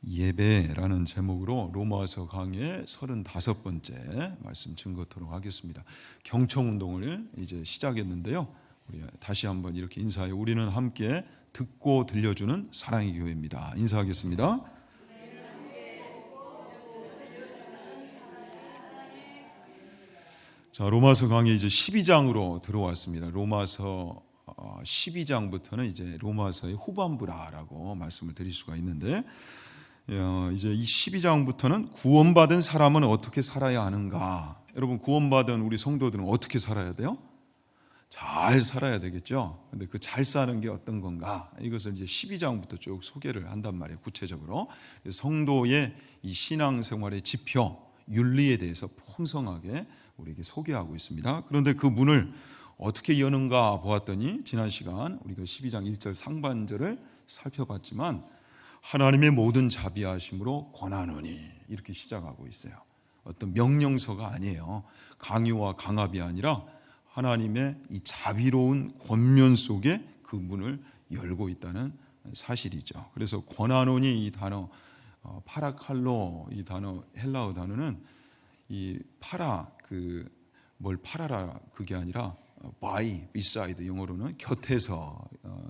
예배라는 제목으로 로마서 강의 35번째 말씀 증거토록 하겠습니다. 경청운동을 이제 시작했는데요. 우리 다시 한번 이렇게 인사해요. 우리는 함께 듣고 들려주는 사랑의 교회입니다. 인사하겠습니다. 자, 로마서 강의 이제 12장으로 들어왔습니다. 로마서 12장부터는 이제 로마서의 후반부라고 말씀을 드릴 수가 있는데, 이제 이 12장부터는 구원받은 사람은 어떻게 살아야 하는가? 여러분, 구원받은 우리 성도들은 어떻게 살아야 돼요? 잘 살아야 되겠죠. 근데 그 잘 사는 게 어떤 건가? 이것을 이제 12장부터 쭉 소개를 한단 말이에요. 구체적으로 성도의 이 신앙생활의 지표, 윤리에 대해서 풍성하게 우리에게 소개하고 있습니다. 그런데 그 문을 어떻게 여는가 보았더니, 지난 시간 우리가 12장 1절 상반절을 살펴봤지만, 하나님의 모든 자비하심으로 권하노니, 이렇게 시작하고 있어요. 어떤 명령서가 아니에요. 강요와 강압이 아니라 하나님의 이 자비로운 권면 속에 그 문을 열고 있다는 사실이죠. 그래서 권하노니, 이 단어 파라칼로, 이 단어 헬라어 단어는 이 파라, 뭘 팔아라, 그게 아니라 by, beside, 영어로는 곁에서,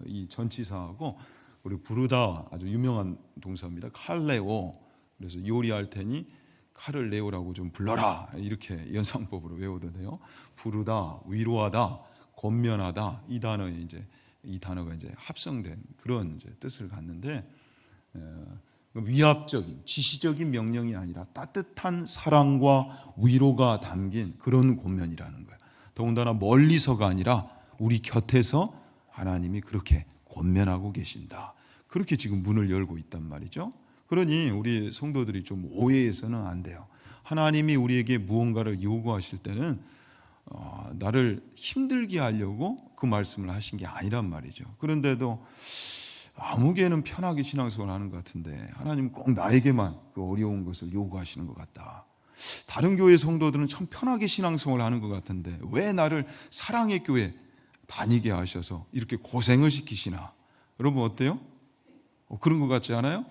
이 전치사하고 우리 부르다, 아주 유명한 동사입니다. 칼레오. 그래서 요리할 테니 칼을 내오라고 좀 불러라, 이렇게 연상법으로 외워도 돼요. 부르다, 위로하다, 권면하다, 이 단어가 이제 합성된 그런 이제 뜻을 갖는데, 위압적인 지시적인 명령이 아니라 따뜻한 사랑과 위로가 담긴 그런 권면이라는 거예요. 더군다나 멀리서가 아니라 우리 곁에서 하나님이 그렇게 권면하고 계신다. 그렇게 지금 문을 열고 있단 말이죠. 그러니 우리 성도들이 좀 오해해서는 안 돼요. 하나님이 우리에게 무언가를 요구하실 때는 나를 힘들게 하려고 그 말씀을 하신 게 아니란 말이죠. 그런데도 아무개는 편하게 신앙생활을 하는 것 같은데, 하나님 꼭 나에게만 그 어려운 것을 요구하시는 것 같다. 다른 교회 성도들은 참 편하게 신앙생활을 하는 것 같은데 왜 나를 사랑의 교회 다니게 하셔서 이렇게 고생을 시키시나? 여러분 어때요? 그런 것 같지 않아요?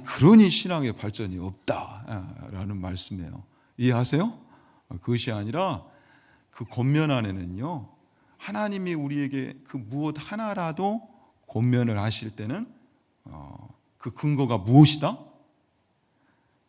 그러니 신앙의 발전이 없다라는 말씀이에요. 이해하세요? 그것이 아니라 그 권면 안에는요, 하나님이 우리에게 그 무엇 하나라도 권면을 하실 때는 그 근거가 무엇이다?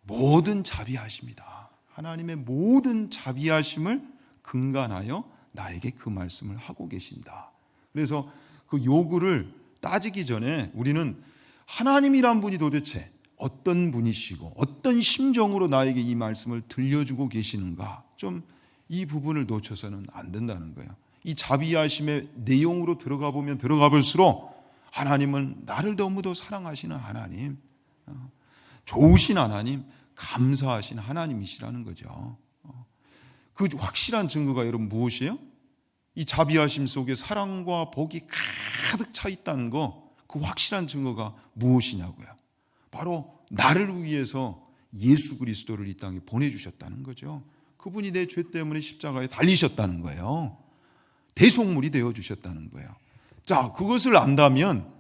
모든 자비하심이다. 하나님의 모든 자비하심을 근간하여 나에게 그 말씀을 하고 계신다. 그래서 그 요구를 따지기 전에 우리는 하나님이란 분이 도대체 어떤 분이시고 어떤 심정으로 나에게 이 말씀을 들려주고 계시는가, 좀 이 부분을 놓쳐서는 안 된다는 거예요. 이 자비하심의 내용으로 들어가 보면 들어가 볼수록 하나님은 나를 너무도 사랑하시는 하나님, 좋으신 하나님, 감사하신 하나님이시라는 거죠. 그 확실한 증거가 여러분 무엇이에요? 이 자비하심 속에 사랑과 복이 가득 차 있다는 거, 그 확실한 증거가 무엇이냐고요. 바로 나를 위해서 예수 그리스도를 이 땅에 보내주셨다는 거죠. 그분이 내 죄 때문에 십자가에 달리셨다는 거예요. 대속물이 되어주셨다는 거예요. 자, 그것을 안다면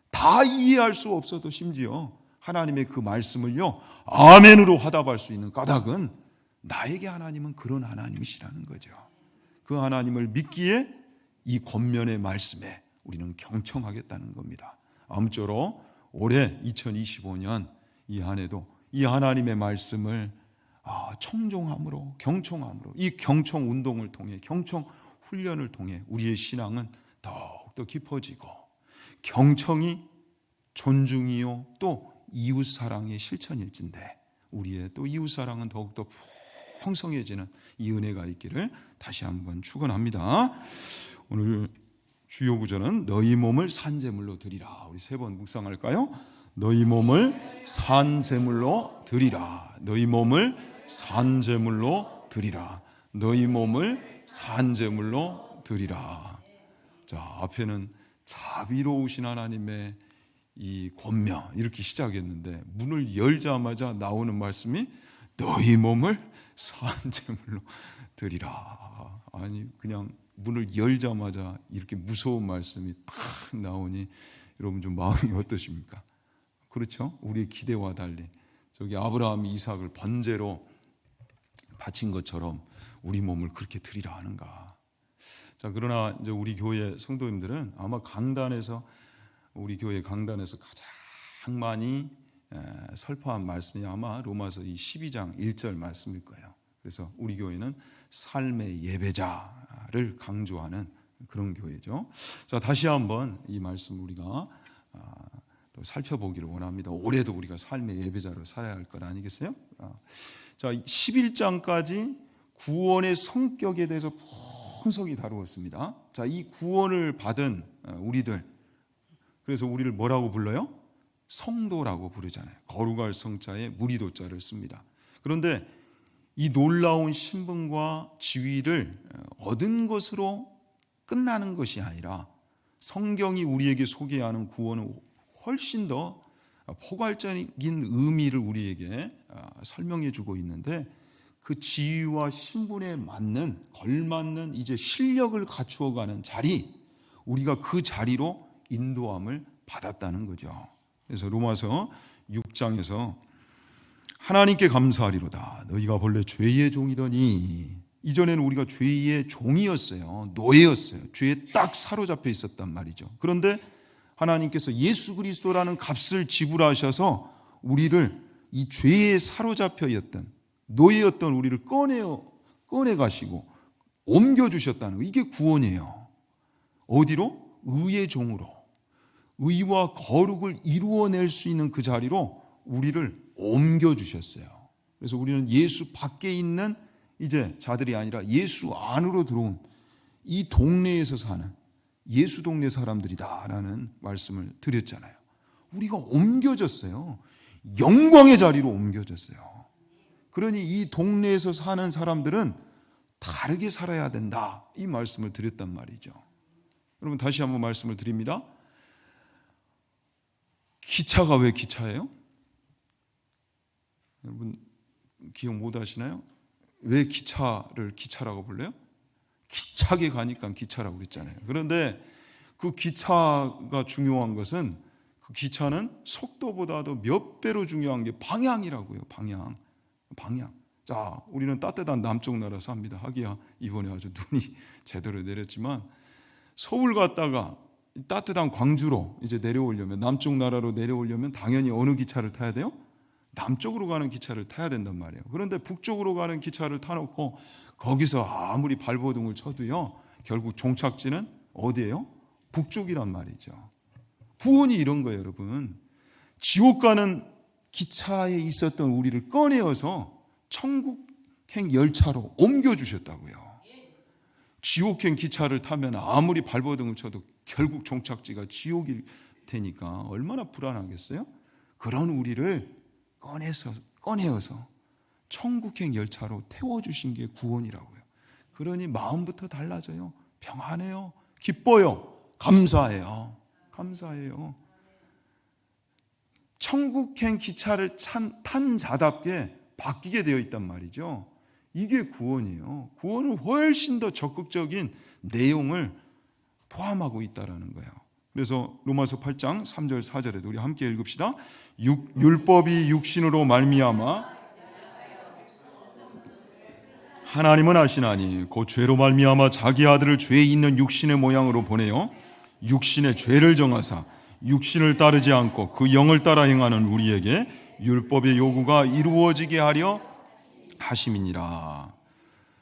다 이해할 수 없어도 심지어 하나님의 그 말씀을요, 아멘으로 화답할 수 있는 까닭은 나에게 하나님은 그런 하나님이시라는 거죠. 그 하나님을 믿기에 이 권면의 말씀에 우리는 경청하겠다는 겁니다. 아무쪼록 올해 2025년 이 한 해도 이 하나님의 말씀을 청종함으로, 경청함으로, 이 경청 운동을 통해, 경청 훈련을 통해 우리의 신앙은 더욱더 깊어지고, 경청이 존중이요 또 이웃사랑의 실천일진데, 우리의 또 이웃사랑은 더욱더 풍성해지는 이 은혜가 있기를 다시 한번 축원합니다. 오늘 주요 구절은 너희 몸을 산제물로 드리라. 우리 세 번 묵상할까요? 너희 몸을 산제물로 드리라. 너희 몸을 산제물로 드리라. 너희 몸을 산제물로 드리라. 자, 앞에는 자비로우신 하나님의 이 권면, 이렇게 시작했는데 문을 열자마자 나오는 말씀이 너희 몸을 산제물로 드리라. 아니, 그냥 문을 열자마자 이렇게 무서운 말씀이 탁 나오니 여러분 좀 마음이 어떠십니까? 그렇죠? 우리의 기대와 달리 저기 아브라함이 이삭을 번제로 바친 것처럼 우리 몸을 그렇게 드리라 하는가? 자, 그러나 이제 우리 교회 성도님들은 아마 강단에서 우리 교회 강단에서 가장 많이 설파한 말씀이 아마 로마서 이 12장 1절 말씀일 거예요. 그래서 우리 교회는 삶의 예배자를 강조하는 그런 교회죠. 자, 다시 한번 이 말씀 우리가 또 살펴보기를 원합니다. 올해도 우리가 삶의 예배자로 살아야 할 것 아니겠어요? 자, 11장까지 구원의 성격에 대해서 풍성히 다루었습니다. 자, 이 구원을 받은 우리들, 그래서 우리를 뭐라고 불러요? 성도라고 부르잖아요. 거룩할 성자에 무리도자를 씁니다. 그런데 이 놀라운 신분과 지위를 얻은 것으로 끝나는 것이 아니라 성경이 우리에게 소개하는 구원은 훨씬 더 포괄적인 의미를 우리에게 설명해 주고 있는데, 그 지위와 신분에 맞는 걸맞는 이제 실력을 갖추어가는 자리, 우리가 그 자리로 인도함을 받았다는 거죠. 그래서 로마서 6장에서 하나님께 감사하리로다. 너희가 본래 죄의 종이더니, 이전에는 우리가 죄의 종이었어요. 노예였어요. 죄에 딱 사로잡혀 있었단 말이죠. 그런데 하나님께서 예수 그리스도라는 값을 지불하셔서 우리를 이 죄에 사로잡혀 있던 노예였던 우리를 꺼내 가시고 옮겨 주셨다는 거. 이게 구원이에요. 어디로? 의의 종으로. 의와 거룩을 이루어낼 수 있는 그 자리로 우리를 옮겨 주셨어요. 그래서 우리는 예수 밖에 있는 이제 자들이 아니라 예수 안으로 들어온 이 동네에서 사는 예수 동네 사람들이다라는 말씀을 드렸잖아요. 우리가 옮겨졌어요. 영광의 자리로 옮겨졌어요. 그러니 이 동네에서 사는 사람들은 다르게 살아야 된다, 이 말씀을 드렸단 말이죠. 여러분, 다시 한번 말씀을 드립니다. 기차가 왜 기차예요? 여러분 기억 못 하시나요? 왜 기차를 기차라고 불러요? 기차게 가니까 기차라고 그랬잖아요. 그런데 그 기차가 중요한 것은, 그 기차는 속도보다도 몇 배로 중요한 게 방향이라고요. 방향. 자, 우리는 따뜻한 남쪽 나라 삽니다. 하기야 이번에 아주 눈이 제대로 내렸지만, 서울 갔다가 따뜻한 광주로 이제 내려오려면, 남쪽 나라로 내려오려면 당연히 어느 기차를 타야 돼요? 남쪽으로 가는 기차를 타야 된단 말이에요. 그런데 북쪽으로 가는 기차를 타놓고 거기서 아무리 발버둥을 쳐도요, 결국 종착지는 어디예요? 북쪽이란 말이죠. 구원이 이런 거예요, 여러분. 지옥 가는 기차에 있었던 우리를 꺼내어서 천국행 열차로 옮겨주셨다고요. 지옥행 기차를 타면 아무리 발버둥을 쳐도 결국 종착지가 지옥일 테니까 얼마나 불안하겠어요? 그런 우리를 꺼내어서 천국행 열차로 태워주신 게 구원이라고요. 그러니 마음부터 달라져요. 평안해요. 기뻐요. 감사해요. 천국행 기차를 탄 자답게 바뀌게 되어 있단 말이죠. 이게 구원이에요. 구원은 훨씬 더 적극적인 내용을 포함하고 있다는 거예요. 그래서 로마서 8장 3절 4절에도 우리 함께 읽읍시다. 율법이 육신으로 말미암아 하나님은 아시나니 곧 죄로 말미암아 자기 아들을 죄 있는 육신의 모양으로 보내어 육신의 죄를 정하사 육신을 따르지 않고 그 영을 따라 행하는 우리에게 율법의 요구가 이루어지게 하려 하심이니라.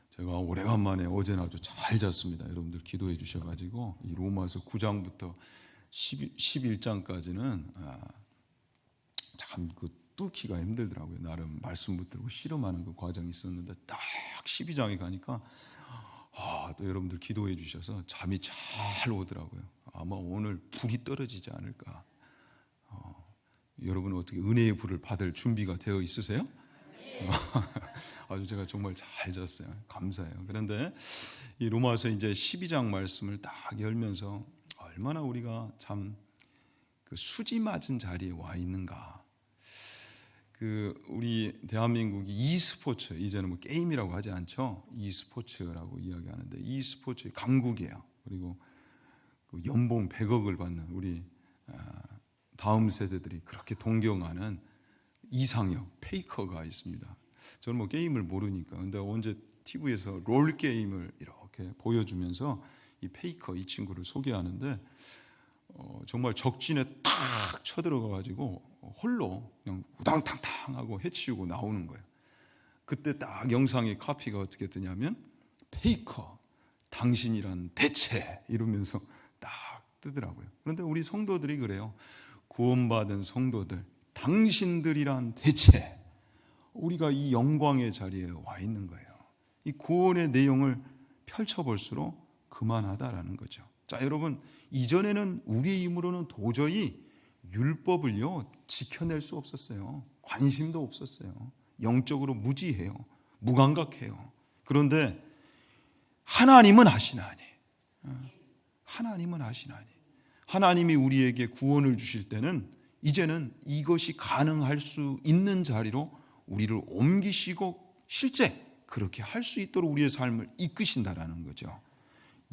제가 오래간만에 어제는 아주 잘 잤습니다. 여러분들 기도해 주셔가지고 이 로마서 9장부터 11장까지는 참 그 뚫기가 힘들더라고요. 나름 말씀 붙들고 실험하는 그 과정이 있었는데, 딱 12장에 가니까 또 여러분들 기도해 주셔서 잠이 잘 오더라고요. 아마 오늘 불이 떨어지지 않을까. 여러분은 어떻게 은혜의 불을 받을 준비가 되어 있으세요? 아주 제가 정말 잘 잤어요. 감사해요. 그런데 이 로마서 이제 12장 말씀을 딱 열면서 얼마나 우리가 참 그 수지 맞은 자리에 와 있는가. 그 우리 대한민국이 e스포츠, 이제는 뭐 게임이라고 하지 않죠. e스포츠라고 이야기하는데 e스포츠의 강국이에요. 그리고 그 연봉 100억을 받는 우리 다음 세대들이 그렇게 동경하는 이상형 페이커가 있습니다. 저는 뭐 게임을 모르니까. 근데 언제 TV에서 롤 게임을 이렇게 보여주면서 이 페이커 이 친구를 소개하는데 정말 적진에 딱 쳐들어가가지고 홀로 그냥 우당탕탕하고 해치우고 나오는 거예요. 그때 딱 영상의 카피가 어떻게 뜨냐면 페이커 당신이란 대체 이러면서 딱 뜨더라고요. 그런데 우리 성도들이 그래요. 구원받은 성도들 당신들이란 대체 우리가 이 영광의 자리에 와 있는 거예요. 이 구원의 내용을 펼쳐볼수록 그만하다라는 거죠. 자, 여러분, 이전에는 우리의 힘으로는 도저히 율법을요 지켜낼 수 없었어요. 관심도 없었어요. 영적으로 무지해요. 무감각해요. 그런데 하나님은 아시나니, 하나님은 아시나니, 하나님이 우리에게 구원을 주실 때는 이제는 이것이 가능할 수 있는 자리로 우리를 옮기시고 실제 그렇게 할 수 있도록 우리의 삶을 이끄신다라는 거죠.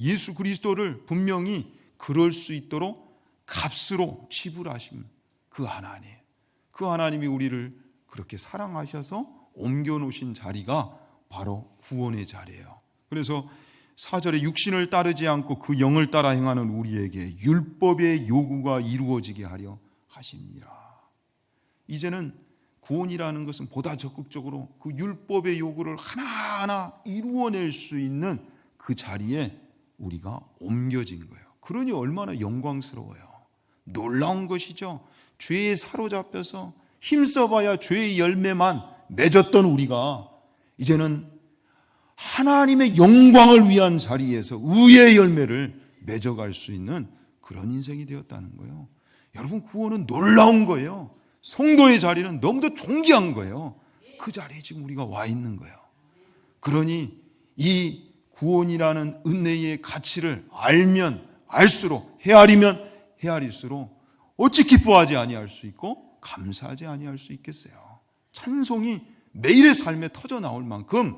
예수 그리스도를 분명히 그럴 수 있도록 값으로 지불하신 그 하나님, 그 하나님이 우리를 그렇게 사랑하셔서 옮겨놓으신 자리가 바로 구원의 자리예요. 그래서 4절에 육신을 따르지 않고 그 영을 따라 행하는 우리에게 율법의 요구가 이루어지게 하려 하십니다. 이제는 구원이라는 것은 보다 적극적으로 그 율법의 요구를 하나하나 이루어낼 수 있는 그 자리에 우리가 옮겨진 거예요. 그러니 얼마나 영광스러워요. 놀라운 것이죠. 죄에 사로잡혀서 힘써봐야 죄의 열매만 맺었던 우리가 이제는 하나님의 영광을 위한 자리에서 의의 열매를 맺어갈 수 있는 그런 인생이 되었다는 거예요. 여러분, 구원은 놀라운 거예요. 성도의 자리는 너무도 존귀한 거예요. 그 자리에 지금 우리가 와 있는 거예요. 그러니 이 구원이라는 은혜의 가치를 알면 알수록, 헤아리면 헤아릴수록 어찌 기뻐하지 아니할 수 있고 감사하지 아니할 수 있겠어요. 찬송이 매일의 삶에 터져 나올 만큼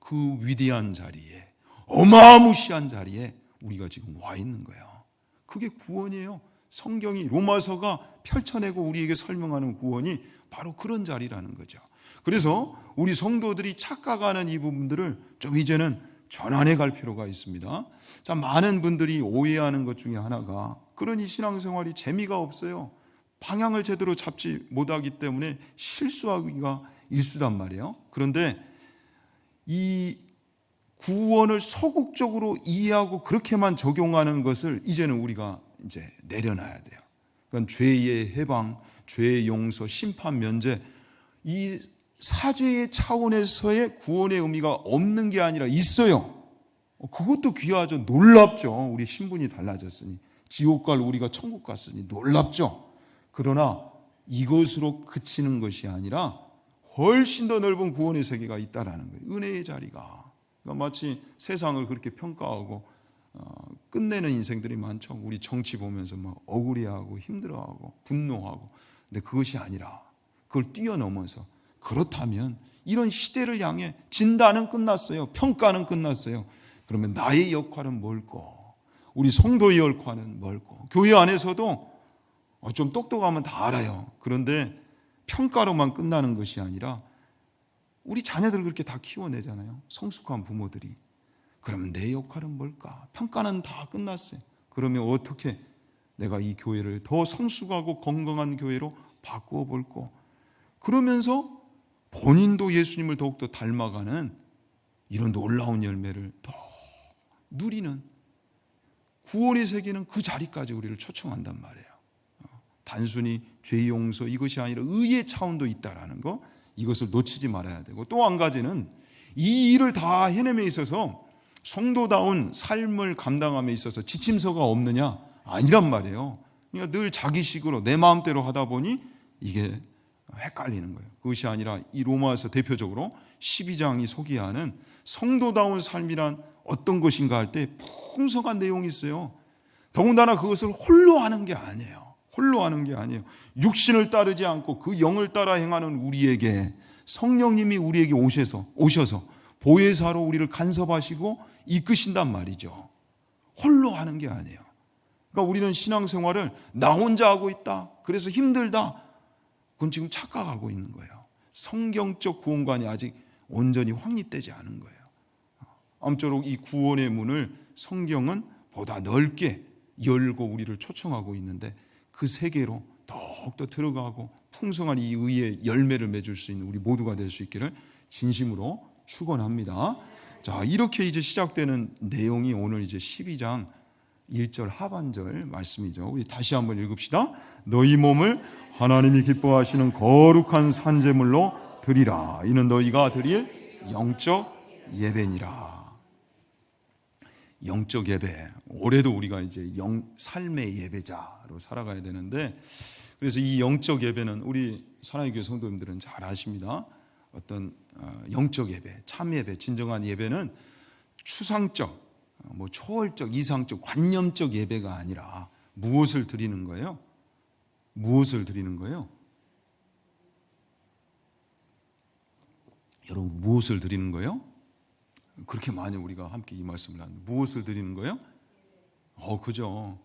그 위대한 자리에, 어마무시한 자리에 우리가 지금 와 있는 거예요. 그게 구원이에요. 성경이, 로마서가 펼쳐내고 우리에게 설명하는 구원이 바로 그런 자리라는 거죠. 그래서 우리 성도들이 착각하는 이 부분들을 좀 이제는 전환해 갈 필요가 있습니다. 자, 많은 분들이 오해하는 것 중에 하나가, 그러니 신앙생활이 재미가 없어요. 방향을 제대로 잡지 못하기 때문에 실수하기가 일수단 말이에요. 그런데 이 구원을 소극적으로 이해하고 그렇게만 적용하는 것을 이제는 우리가 이제 내려놔야 돼요. 그러니까 죄의 해방, 죄의 용서, 심판 면제, 이 사죄의 차원에서의 구원의 의미가 없는 게 아니라 있어요. 그것도 귀하죠. 놀랍죠. 우리 신분이 달라졌으니, 지옥 갈 우리가 천국 갔으니 놀랍죠. 그러나 이것으로 그치는 것이 아니라 훨씬 더 넓은 구원의 세계가 있다라는 거예요. 은혜의 자리가. 그러니까 마치 세상을 그렇게 평가하고 끝내는 인생들이 많죠. 우리 정치 보면서 막 억울해하고 힘들어하고 분노하고. 근데 그것이 아니라 그걸 뛰어넘어서, 그렇다면 이런 시대를 향해 진단은 끝났어요. 평가는 끝났어요. 그러면 나의 역할은 뭘까? 우리 성도의 역할은 뭘까? 교회 안에서도 좀 똑똑하면 다 알아요. 그런데 평가로만 끝나는 것이 아니라 우리 자녀들 그렇게 다 키워내잖아요. 성숙한 부모들이. 그러면 내 역할은 뭘까? 평가는 다 끝났어요. 그러면 어떻게 내가 이 교회를 더 성숙하고 건강한 교회로 바꾸어 볼까? 그러면서 본인도 예수님을 더욱더 닮아가는 이런 놀라운 열매를 더 누리는, 구원의 세계는 그 자리까지 우리를 초청한단 말이에요. 단순히 죄 용서 이것이 아니라 의의 차원도 있다라는 거, 이것을 놓치지 말아야 되고, 또 한 가지는 이 일을 다 해냄에 있어서 성도다운 삶을 감당함에 있어서 지침서가 없느냐? 아니란 말이에요. 그러니까 늘 자기식으로 내 마음대로 하다 보니 이게 헷갈리는 거예요. 그것이 아니라 이 로마에서 대표적으로 12장이 소개하는 성도다운 삶이란 어떤 것인가 할 때 풍성한 내용이 있어요. 더군다나 그것을 홀로 하는 게 아니에요. 홀로 하는 게 아니에요. 육신을 따르지 않고 그 영을 따라 행하는 우리에게 성령님이 우리에게 오셔서 보혜사로 우리를 간섭하시고 이끄신단 말이죠. 홀로 하는 게 아니에요. 그러니까 우리는 신앙생활을 나 혼자 하고 있다, 그래서 힘들다, 그건 지금 착각하고 있는 거예요. 성경적 구원관이 아직 온전히 확립되지 않은 거예요. 아무쪼록 이 구원의 문을 성경은 보다 넓게 열고 우리를 초청하고 있는데, 그 세계로 더욱더 들어가고 풍성한 이 의의 열매를 맺을 수 있는 우리 모두가 될 수 있기를 진심으로 축원합니다. 자, 이렇게 이제 시작되는 내용이 오늘 이제 12장 1절 하반절 말씀이죠. 우리 다시 한번 읽읍시다. 너희 몸을 하나님이 기뻐하시는 거룩한 산제물로 드리라. 이는 너희가 드릴 영적 예배니라. 영적 예배. 올해도 우리가 이제 삶의 예배자로 살아가야 되는데, 그래서 이 영적 예배는 우리 사랑의 교회 성도님들은 잘 아십니다. 어떤 영적 예배, 참 예배, 진정한 예배는 추상적, 초월적, 이상적, 관념적 예배가 아니라 무엇을 드리는 거예요? 무엇을 드리는 거예요? 여러분, 무엇을 드리는 거예요? 그렇게 많이 우리가 함께 이 말씀을 하는데, 무엇을 드리는 거예요? 그죠.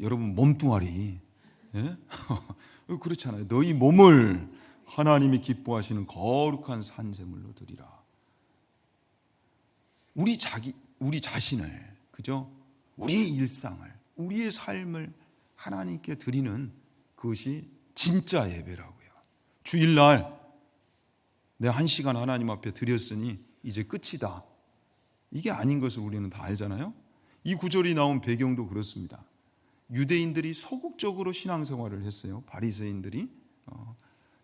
여러분 몸뚱아리, 예? 그렇잖아요. 너희 몸을 하나님이 기뻐하시는 거룩한 산제물로 드리라. 우리 자신을, 그죠? 우리의 일상을, 우리의 삶을 하나님께 드리는 그것이 진짜 예배라고요. 주일날 내가 1시간 하나님 앞에 드렸으니 이제 끝이다, 이게 아닌 것을 우리는 다 알잖아요. 이 구절이 나온 배경도 그렇습니다. 유대인들이 소극적으로 신앙생활을 했어요. 바리새인들이.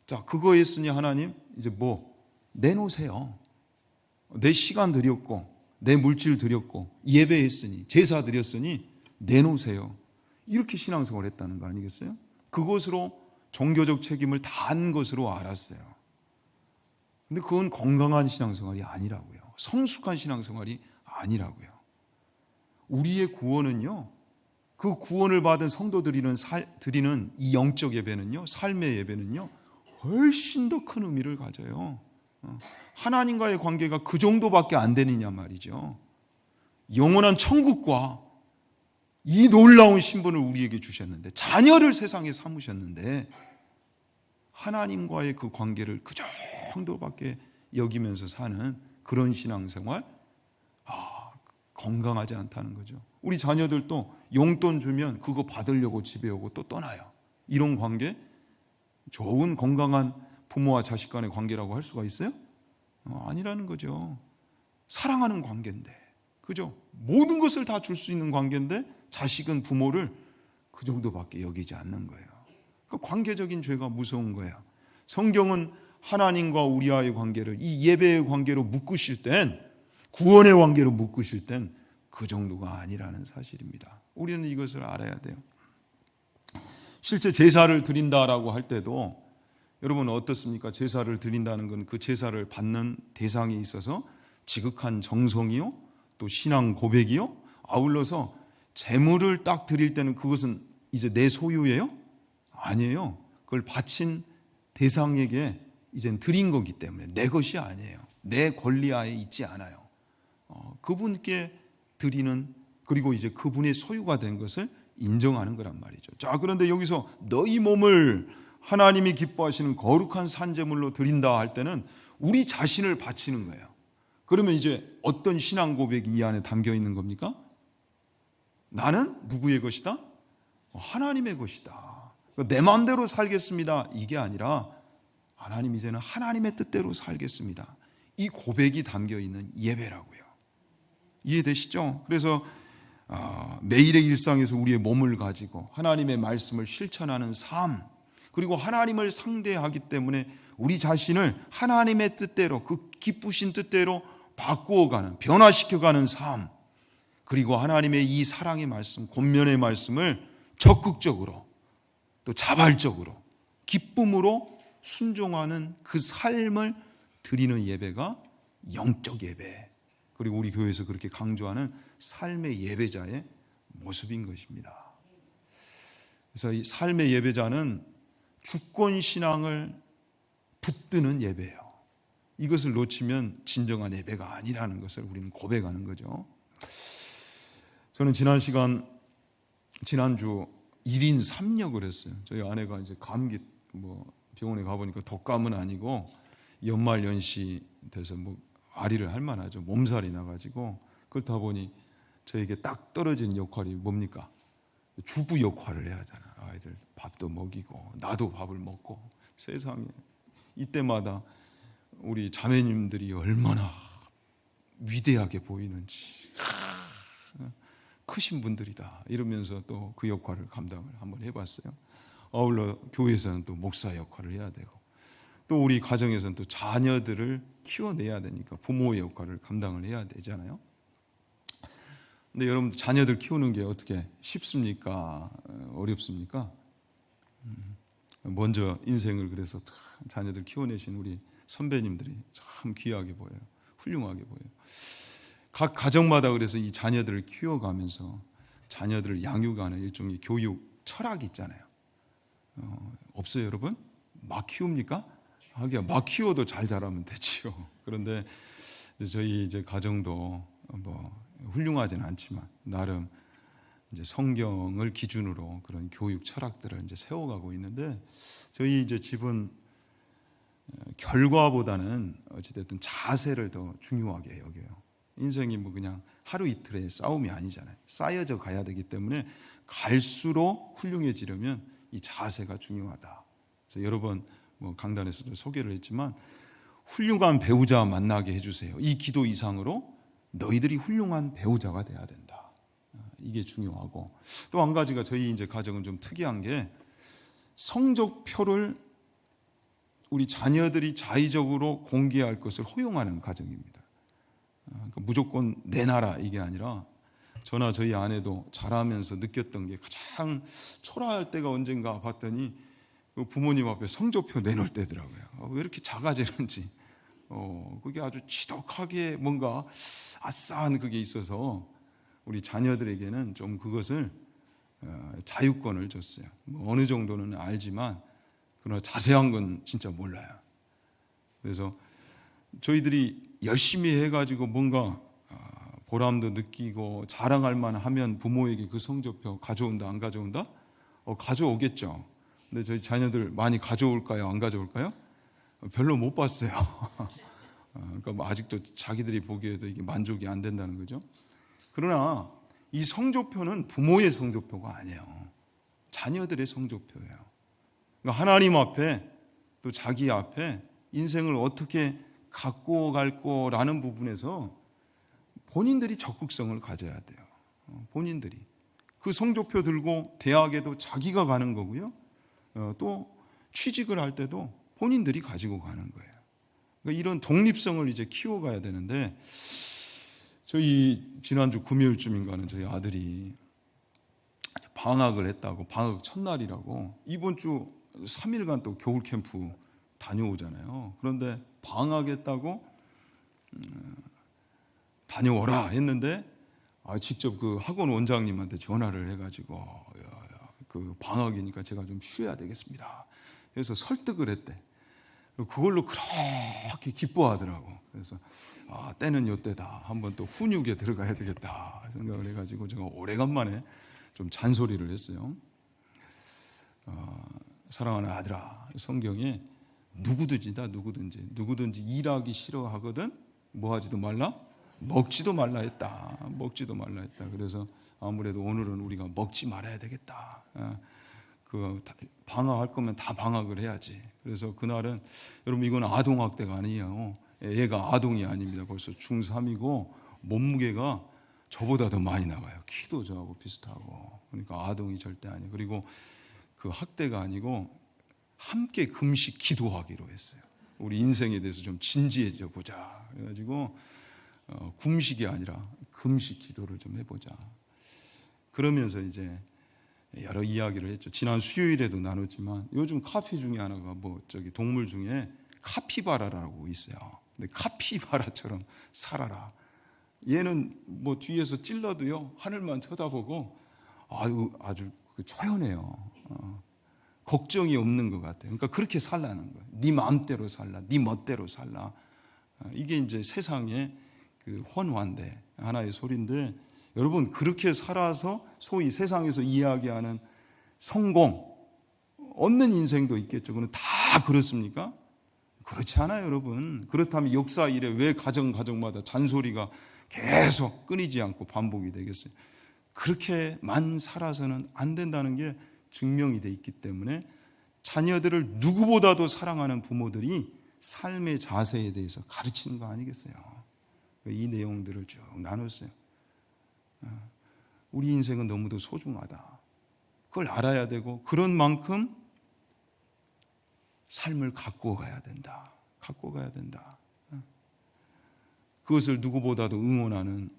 자, 그거 했으니 하나님 이제 내놓으세요. 내 시간 드렸고 내 물질 드렸고 예배했으니, 제사 드렸으니 내놓으세요. 이렇게 신앙생활을 했다는 거 아니겠어요? 그것으로 종교적 책임을 다한 것으로 알았어요. 근데 그건 건강한 신앙생활이 아니라고요. 성숙한 신앙생활이 아니라고요. 우리의 구원은요, 그 구원을 받은 성도들이 드리는 이 영적 예배는요, 삶의 예배는요, 훨씬 더 큰 의미를 가져요. 하나님과의 관계가 그 정도밖에 안 되느냐 말이죠. 영원한 천국과 이 놀라운 신분을 우리에게 주셨는데, 자녀를 세상에 삼으셨는데, 하나님과의 그 관계를 그 정도밖에 여기면서 사는 그런 신앙생활, 건강하지 않다는 거죠. 우리 자녀들도 용돈 주면 그거 받으려고 집에 오고 또 떠나요. 이런 관계, 좋은 건강한 부모와 자식 간의 관계라고 할 수가 있어요? 아니라는 거죠. 사랑하는 관계인데, 그죠? 모든 것을 다 줄 수 있는 관계인데 자식은 부모를 그 정도밖에 여기지 않는 거예요. 그러니까 관계적인 죄가 무서운 거예요. 성경은 하나님과 우리와의 관계를 이 예배의 관계로 묶으실 땐, 구원의 관계로 묶으실 땐 그 정도가 아니라는 사실입니다. 우리는 이것을 알아야 돼요. 실제 제사를 드린다라고 할 때도 여러분 어떻습니까? 제사를 드린다는 건 그 제사를 받는 대상에 있어서 지극한 정성이요, 또 신앙 고백이요, 아울러서 제물을 딱 드릴 때는 그것은 이제 내 소유예요? 아니에요. 그걸 바친 대상에게 이젠 드린 거기 때문에 내 것이 아니에요. 내 권리하에 있지 않아요. 그분께 드리는, 그리고 이제 그분의 소유가 된 것을 인정하는 거란 말이죠. 자, 그런데 여기서 너희 몸을 하나님이 기뻐하시는 거룩한 산제물로 드린다 할 때는 우리 자신을 바치는 거예요. 그러면 이제 어떤 신앙 고백이 이 안에 담겨 있는 겁니까? 나는 누구의 것이다? 하나님의 것이다. 내 마음대로 살겠습니다, 이게 아니라 하나님, 이제는 하나님의 뜻대로 살겠습니다, 이 고백이 담겨 있는 예배라고요. 이해되시죠? 그래서 매일의 일상에서 우리의 몸을 가지고 하나님의 말씀을 실천하는 삶, 그리고 하나님을 상대하기 때문에 우리 자신을 하나님의 뜻대로, 그 기쁘신 뜻대로 바꾸어가는, 변화시켜가는 삶, 그리고 하나님의 이 사랑의 말씀, 권면의 말씀을 적극적으로 또 자발적으로 기쁨으로 순종하는 그 삶을 드리는 예배가 영적 예배, 그리고 우리 교회에서 그렇게 강조하는 삶의 예배자의 모습인 것입니다. 그래서 이 삶의 예배자는 주권신앙을 붙드는 예배예요. 이것을 놓치면 진정한 예배가 아니라는 것을 우리는 고백하는 거죠. 저는 지난 시간 지난주 1인 3역을 했어요. 저희 아내가 이제 감기 병원에 가보니까 독감은 아니고 연말 연시 돼서 아리를 할 만하죠. 몸살이 나가지고 그렇다 보니 저에게 딱 떨어진 역할이 뭡니까? 주부 역할을 해야 하잖아. 아이들 밥도 먹이고 나도 밥을 먹고. 세상에 이때마다 우리 자매님들이 얼마나 위대하게 보이는지, 크신 분들이다 이러면서 또 그 역할을 감당을 한번 해봤어요. 아울러 교회에서는 또 목사 역할을 해야 되고, 또 우리 가정에서는 또 자녀들을 키워내야 되니까 부모의 역할을 감당을 해야 되잖아요. 근데 여러분, 자녀들 키우는 게 어떻게 쉽습니까? 어렵습니까? 먼저 인생을 그래서 자녀들 키워내신 우리 선배님들이 참 귀하게 보여요. 훌륭하게 보여요. 각 가정마다 그래서 이 자녀들을 키워가면서 자녀들을 양육하는 일종의 교육 철학이 있잖아요. 없어요, 여러분? 막 키웁니까? 하기야 막 키워도 잘 자라면 되지요. 그런데 저희 이제 가정도 훌륭하진 않지만 나름 이제 성경을 기준으로 그런 교육 철학들을 이제 세워가고 있는데, 저희 이제 집은 결과보다는 어찌됐든 자세를 더 중요하게 여겨요. 인생이 그냥 하루 이틀의 싸움이 아니잖아요. 쌓여져 가야 되기 때문에 갈수록 훌륭해지려면 이 자세가 중요하다. 그래서 여러 번 강단에서도 소개를 했지만, 훌륭한 배우자 만나게 해주세요. 이 기도 이상으로 너희들이 훌륭한 배우자가 돼야 된다. 이게 중요하고, 또 한 가지가 저희 이제 가정은 좀 특이한 게 성적표를 우리 자녀들이 자의적으로 공개할 것을 허용하는 가정입니다. 그러니까 무조건 내놔라 이게 아니라, 저나 저희 아내도 자라면서 느꼈던 게 가장 초라할 때가 언젠가 봤더니 부모님 앞에 성적표 내놓을 때더라고요. 왜 이렇게 작아지는지. 그게 아주 지독하게 뭔가 아싸한 그게 있어서 우리 자녀들에게는 좀 그것을 자유권을 줬어요. 어느 정도는 알지만 그러나 자세한 건 진짜 몰라요. 그래서 저희들이 열심히 해가지고 뭔가 보람도 느끼고 자랑할 만하면 부모에게 그 성적표 가져온다 안 가져온다? 가져오겠죠. 근데 저희 자녀들 많이 가져올까요? 안 가져올까요? 별로 못 봤어요. 그러니까 아직도 자기들이 보기에도 이게 만족이 안 된다는 거죠. 그러나 이 성적표는 부모의 성적표가 아니에요. 자녀들의 성적표예요. 그러니까 하나님 앞에 또 자기 앞에 인생을 어떻게 갖고 갈 거라는 부분에서 본인들이 적극성을 가져야 돼요. 본인들이 그 성적표 들고 대학에도 자기가 가는 거고요. 또 취직을 할 때도 본인들이 가지고 가는 거예요. 그러니까 이런 독립성을 이제 키워가야 되는데, 저희 지난주 금요일쯤인가는 저희 아들이 방학을 했다고, 방학 첫날이라고 이번 주 3일간 또 겨울 캠프 다녀오잖아요. 그런데 방학했다고 다녀오라 했는데 직접 그 학원 원장님한테 전화를 해가지고 그 방학이니까 제가 좀 쉬어야 되겠습니다. 그래서 설득을 했대. 그걸로 그렇게 기뻐하더라고. 그래서 때는 요때다. 한번 또 훈육에 들어가야 되겠다 생각을 해가지고 제가 오래간만에 좀 잔소리를 했어요. 사랑하는 아들아, 성경에 누구든지 일하기 싫어하거든 뭐 하지도 말라? 먹지도 말라 했다. 먹지도 말라 했다. 그래서 아무래도 오늘은 우리가 먹지 말아야 되겠다. 그 방학할 거면 다 방학을 해야지. 그래서 그날은, 여러분 이건 아동학대가 아니에요. 얘가 아동이 아닙니다. 벌써 중3이고 몸무게가 저보다 더 많이 나가요. 키도 저하고 비슷하고. 그러니까 아동이 절대 아니에요. 그리고 그 학대가 아니고 함께 금식 기도하기로 했어요. 우리 인생에 대해서 좀 진지해져 보자. 그래가지고 금식이 아니라 금식 기도를 좀 해보자. 그러면서 이제 여러 이야기를 했죠. 지난 수요일에도 나눴지만 요즘 카피 중에 하나가 동물 중에 카피바라라고 있어요. 근데 카피바라처럼 살아라. 얘는 뒤에서 찔러도요 하늘만 쳐다보고 아주 초연해요. 걱정이 없는 것 같아요. 그러니까 그렇게 살라는 거예요. 네 마음대로 살라, 네 멋대로 살라. 이게 이제 세상의 그 혼화인데 하나의 소리인데, 여러분, 그렇게 살아서 소위 세상에서 이야기하는 성공 얻는 인생도 있겠죠. 그건 다 그렇습니까? 그렇지 않아요, 여러분. 그렇다면 역사 이래 왜 가정마다 잔소리가 계속 끊이지 않고 반복이 되겠어요? 그렇게만 살아서는 안 된다는 게 증명이 돼 있기 때문에 자녀들을 누구보다도 사랑하는 부모들이 삶의 자세에 대해서 가르치는 거 아니겠어요? 이 내용들을 쭉 나눴어요. 우리 인생은 너무도 소중하다. 그걸 알아야 되고 그런 만큼 삶을 가꾸어 가야 된다. 가꾸어 가야 된다. 그것을 누구보다도 응원하는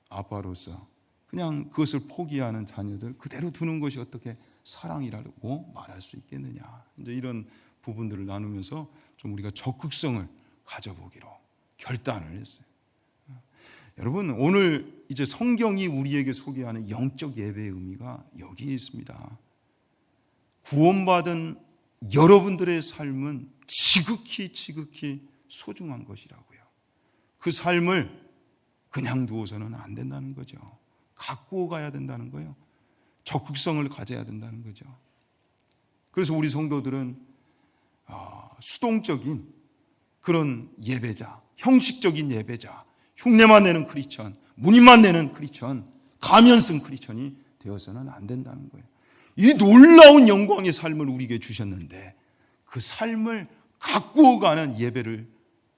아빠로서 그냥 그것을 포기하는 자녀들 그대로 두는 것이 어떻게 사랑이라고 말할 수 있겠느냐. 이제 이런 부분들을 나누면서 좀 우리가 적극성을 가져보기로 결단을 했어요. 여러분, 오늘 이제 성경이 우리에게 소개하는 영적 예배의 의미가 여기에 있습니다. 구원받은 여러분들의 삶은 지극히 소중한 것이라고요. 그 삶을 그냥 두어서는 안 된다는 거죠. 가꾸어 가야 된다는 거예요. 적극성을 가져야 된다는 거죠. 그래서 우리 성도들은 수동적인 그런 예배자, 형식적인 예배자, 흉내만 내는 크리스천, 문인만 내는 크리스천, 가면 쓴 크리스천이 되어서는 안 된다는 거예요. 이 놀라운 영광의 삶을 우리에게 주셨는데 그 삶을 가꾸어가는 예배를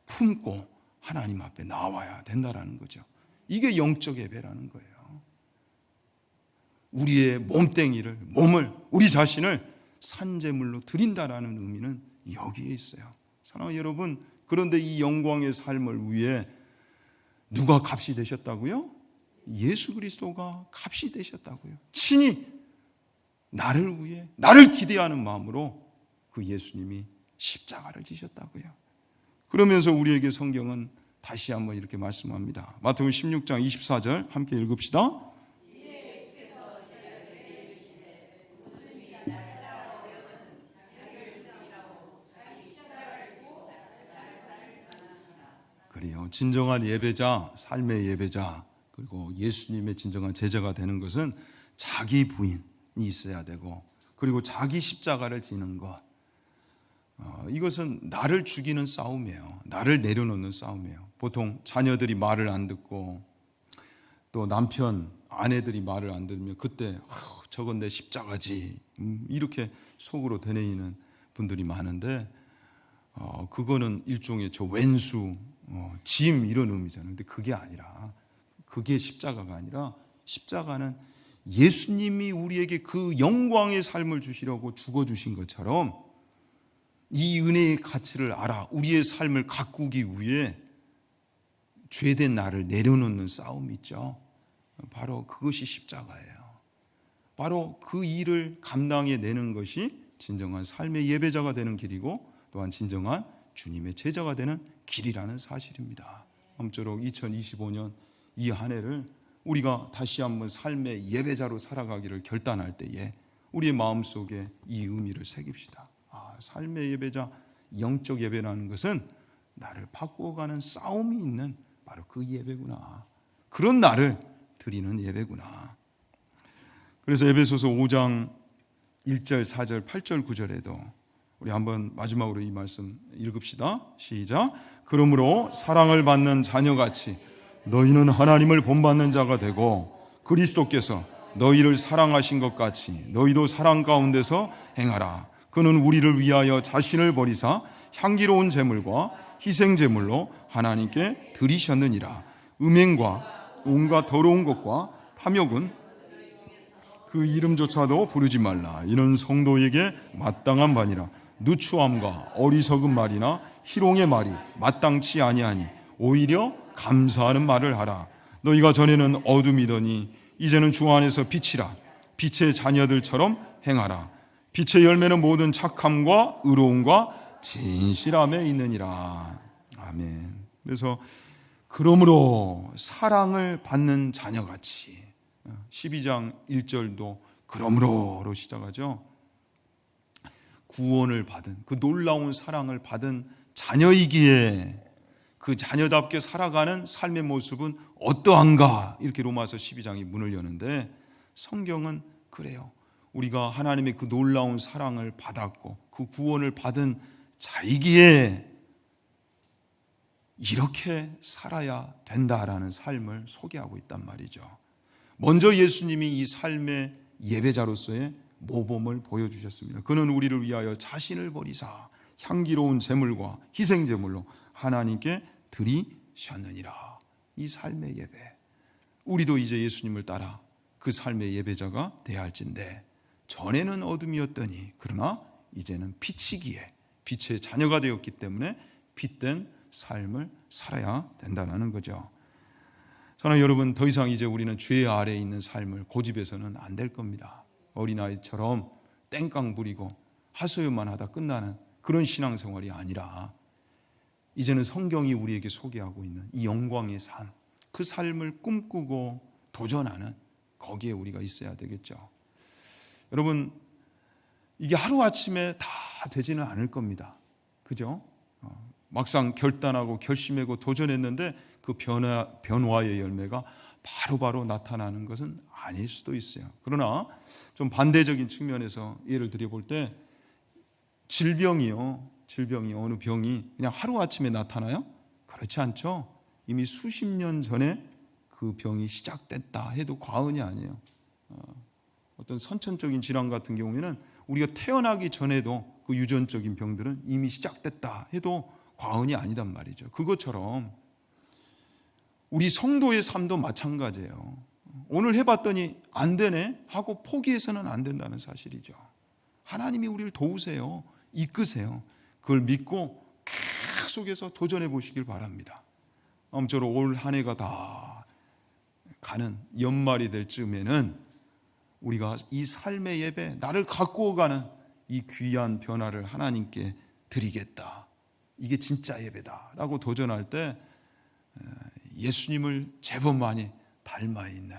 품고 하나님 앞에 나와야 된다는 거죠. 이게 영적 예배라는 거예요. 우리의 몸뚱이를, 몸을, 우리 자신을 산제물로 드린다라는 의미는 여기에 있어요. 사랑하는 여러분, 그런데 이 영광의 삶을 위해 누가 값이 되셨다고요? 예수 그리스도가 값이 되셨다고요. 친히 나를 위해, 나를 기대하는 마음으로 그 예수님이 십자가를 지셨다고요. 그러면서 우리에게 성경은 다시 한번 이렇게 말씀합니다. 마태복음 16장 24절 함께 읽읍시다. 그래요. 진정한 예배자, 삶의 예배자, 그리고 예수님의 진정한 제자가 되는 것은 자기 부인이 있어야 되고, 그리고 자기 십자가를 지는 것. 이것은 나를 죽이는 싸움이에요. 나를 내려놓는 싸움이에요. 보통 자녀들이 말을 안 듣고 또 남편, 아내들이 말을 안 들으면 그때 저건 내 십자가지 이렇게 속으로 되뇌이는 분들이 많은데 그거는 일종의 저 왼수, 짐 이런 의미잖아요. 근데 그게 아니라, 그게 십자가가 아니라 십자가는 예수님이 우리에게 그 영광의 삶을 주시려고 죽어주신 것처럼 이 은혜의 가치를 알아 우리의 삶을 가꾸기 위해 죄된 나를 내려놓는 싸움이 있죠. 바로 그것이 십자가예요. 바로 그 일을 감당해내는 것이 진정한 삶의 예배자가 되는 길이고 또한 진정한 주님의 제자가 되는 길이라는 사실입니다. 아무쪼록 2025년 이 한 해를 우리가 다시 한번 삶의 예배자로 살아가기를 결단할 때에 우리의 마음속에 이 의미를 새깁시다. 삶의 예배자, 영적 예배라는 것은 나를 바꾸어가는 싸움이 있는 바로 그 예배구나. 그런 나를 드리는 예배구나. 그래서 에베소서 5장 1절, 4절, 8절, 9절에도 우리 한번 마지막으로 이 말씀 읽읍시다. 시작. 그러므로 사랑을 받는 자녀같이 너희는 하나님을 본받는 자가 되고 그리스도께서 너희를 사랑하신 것 같이 너희도 사랑 가운데서 행하라. 그는 우리를 위하여 자신을 버리사 향기로운 제물과 희생 제물로 하나님께 드리셨느니라. 음행과 온갖 더러운 것과 탐욕은 그 이름조차도 부르지 말라. 이는 성도에게 마땅한 바니라. 누추함과 어리석은 말이나 희롱의 말이 마땅치 아니하니 오히려 감사하는 말을 하라. 너희가 전에는 어둠이더니 이제는 주 안에서 빛이라. 빛의 자녀들처럼 행하라. 빛의 열매는 모든 착함과 의로움과 진실함에 있느니라. 아멘. 그래서 그러므로 사랑을 받는 자녀같이 12장 1절도 그러므로로 시작하죠. 구원을 받은 그 놀라운 사랑을 받은 자녀이기에 그 자녀답게 살아가는 삶의 모습은 어떠한가? 이렇게 로마서 12장이 문을 여는데 성경은 그래요. 우리가 하나님의 그 놀라운 사랑을 받았고 그 구원을 받은 자이기에 이렇게 살아야 된다라는 삶을 소개하고 있단 말이죠. 먼저 예수님이 이 삶의 예배자로서의 모범을 보여주셨습니다. 그는 우리를 위하여 자신을 버리사 향기로운 제물과 희생 제물로 하나님께 드리셨느니라. 이 삶의 예배, 우리도 이제 예수님을 따라 그 삶의 예배자가 되어야 할진데, 전에는 어둠이었더니 그러나 이제는 빛이기에 빛의 자녀가 되었기 때문에 빛된 삶을 살아야 된다는 거죠. 저는 여러분, 더 이상 이제 우리는 죄 아래에 있는 삶을 고집해서는 안 될 겁니다. 어린아이처럼 땡깡 부리고 하소연만 하다 끝나는 그런 신앙생활이 아니라 이제는 성경이 우리에게 소개하고 있는 이 영광의 삶, 그 삶을 꿈꾸고 도전하는, 거기에 우리가 있어야 되겠죠. 여러분, 이게 하루아침에 다 되지는 않을 겁니다. 그죠? 막상 결단하고 결심하고 도전했는데 그 변화의 열매가 바로바로 나타나는 것은 아닐 수도 있어요. 그러나 좀 반대적인 측면에서 예를 들어볼 때 질병이 어느 병이 그냥 하루아침에 나타나요? 그렇지 않죠. 이미 수십 년 전에 그 병이 시작됐다 해도 과언이 아니에요. 어떤 선천적인 질환 같은 경우에는 우리가 태어나기 전에도 그 유전적인 병들은 이미 시작됐다 해도 과언이 아니단 말이죠. 그것처럼 우리 성도의 삶도 마찬가지예요. 오늘 해봤더니 안 되네 하고 포기해서는 안 된다는 사실이죠. 하나님이 우리를 도우세요. 이끄세요. 그걸 믿고 계속해서 도전해 보시길 바랍니다. 아무쪼록 올 한 해가 다 가는 연말이 될 즈음에는 우리가 이 삶의 예배, 나를 갖고 가는 이 귀한 변화를 하나님께 드리겠다, 이게 진짜 예배다라고 도전할 때 예수님을 제법 많이 닮아 있는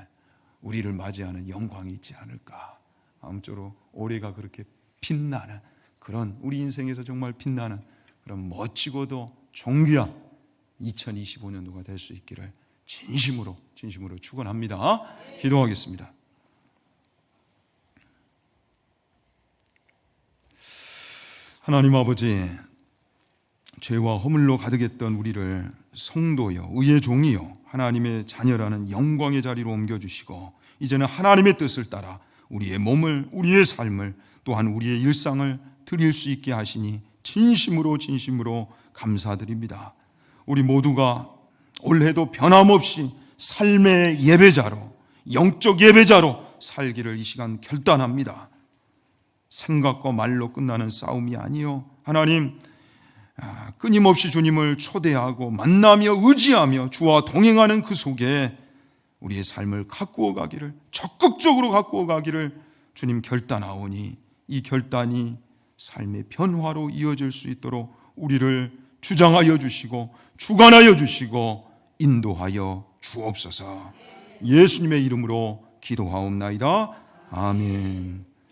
우리를 맞이하는 영광이 있지 않을까. 아무쪼록 올해가 그렇게 빛나는, 그런 우리 인생에서 정말 빛나는 그런 멋지고도 존귀한 2025년도가 될 수 있기를 진심으로 축원합니다. 기도하겠습니다. 하나님 아버지, 죄와 허물로 가득했던 우리를 성도여, 의의 종이여, 하나님의 자녀라는 영광의 자리로 옮겨주시고 이제는 하나님의 뜻을 따라 우리의 몸을, 우리의 삶을, 또한 우리의 일상을 드릴 수 있게 하시니 진심으로 감사드립니다. 우리 모두가 올해도 변함없이 삶의 예배자로, 영적 예배자로 살기를 이 시간 결단합니다. 생각과 말로 끝나는 싸움이 아니요, 하나님, 끊임없이 주님을 초대하고 만나며 의지하며 주와 동행하는 그 속에 우리의 삶을 가꾸어 가기를, 적극적으로 가꾸어 가기를 주님 결단하오니 이 결단이 삶의 변화로 이어질 수 있도록 우리를 주장하여 주시고 주관하여 주시고 인도하여 주옵소서. 예수님의 이름으로 기도하옵나이다. 아멘.